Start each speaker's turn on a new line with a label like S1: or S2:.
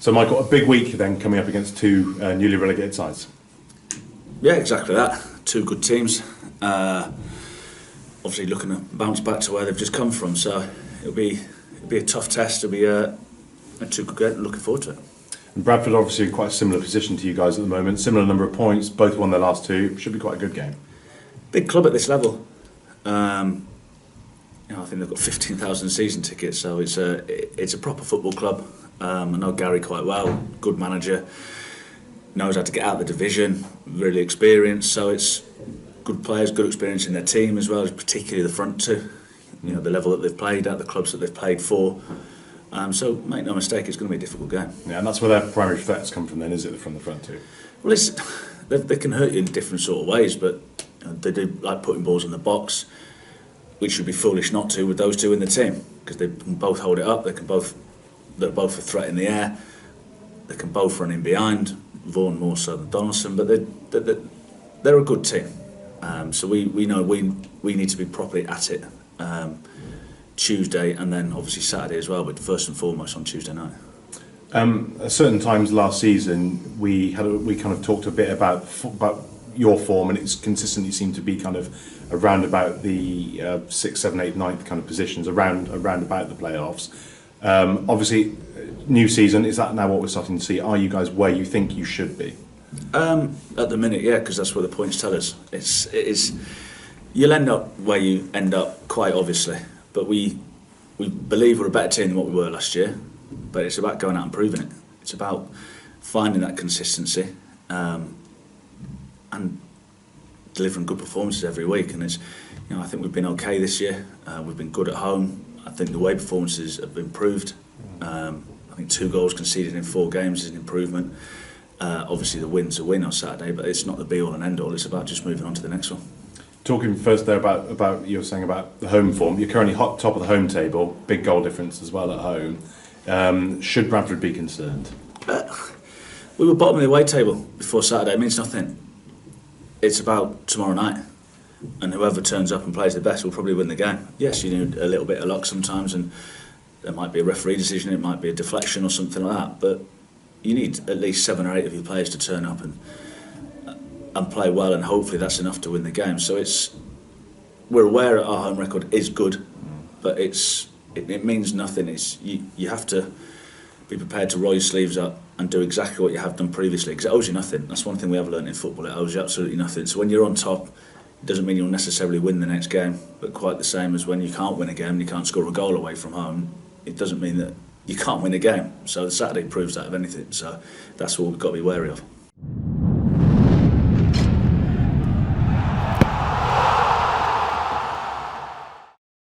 S1: So, Michael, a big week then coming up against two newly relegated sides.
S2: Yeah, exactly that. Two good teams. Obviously, looking to bounce back to where they've just come from. So it'll be a tough test. It'll be a two good game. Looking forward to it.
S1: And Bradford obviously in quite a similar position to you guys at the moment. Similar number of points. Both won their last two. Should be quite a good game.
S2: Big club at this level. I think they've got 15,000 season tickets. So it's a proper football club. I know Gary quite well. Good manager. Knows how to get out of the division. Really experienced. So it's good players, good experience in their team as well, as particularly the front two. You know, the level that they've played at, the clubs that they've played for. So make no mistake, it's going to be a difficult game.
S1: Yeah, and that's where their primary threats come from then, is it, from the front two?
S2: Well, they can hurt you in different sort of ways, but they do like putting balls in the box, which would be foolish not to with those two in the team, because they can both hold it up, they're both a threat in the air, they can both run in behind, Vaughan more so than Donaldson, but they're a good team. So we know we need to be properly at it Tuesday and then obviously Saturday as well, but first and foremost on Tuesday night.
S1: At certain times last season, we kind of talked a bit about your form, and it's consistently seemed to be kind of around about the 6th, 7th, 8th, 9th kind of positions, around about the playoffs. Obviously, new season, is that now what we're starting to see? Are you guys where you think you should be?
S2: At the minute, yeah, because that's what the points tell us. It is. You'll end up where you end up, quite obviously. But we believe we're a better team than what we were last year. But it's about going out and proving it. It's about finding that consistency and delivering good performances every week. And it's, I think we've been okay this year. We've been good at home. I think the way performances have improved. I think 2 goals conceded in 4 games is an improvement. Obviously the win's a win on Saturday, but it's not the be all and end all. It's about just moving on to the next one.
S1: Talking first there about you were saying about the home form. You're currently top of the home table, big goal difference as well at home. Should Bradford be concerned?
S2: We were bottom of the away table before Saturday. It means nothing. It's about tomorrow night, and whoever turns up and plays the best will probably win the game. Yes, you need a little bit of luck sometimes, and there might be a referee decision, it might be a deflection or something like that, but you need at least 7 or 8 of your players to turn up and play well, and hopefully that's enough to win the game. So we're aware that our home record is good, but it means nothing. You have to be prepared to roll your sleeves up and do exactly what you have done previously, because it owes you nothing. That's one thing we have learned in football, it owes you absolutely nothing. So when you're on top, it doesn't mean you'll necessarily win the next game, but quite the same as when you can't win a game, you can't score a goal away from home, it doesn't mean that you can't win a game. So the Saturday proves that, of anything. So that's what we've got to be wary of.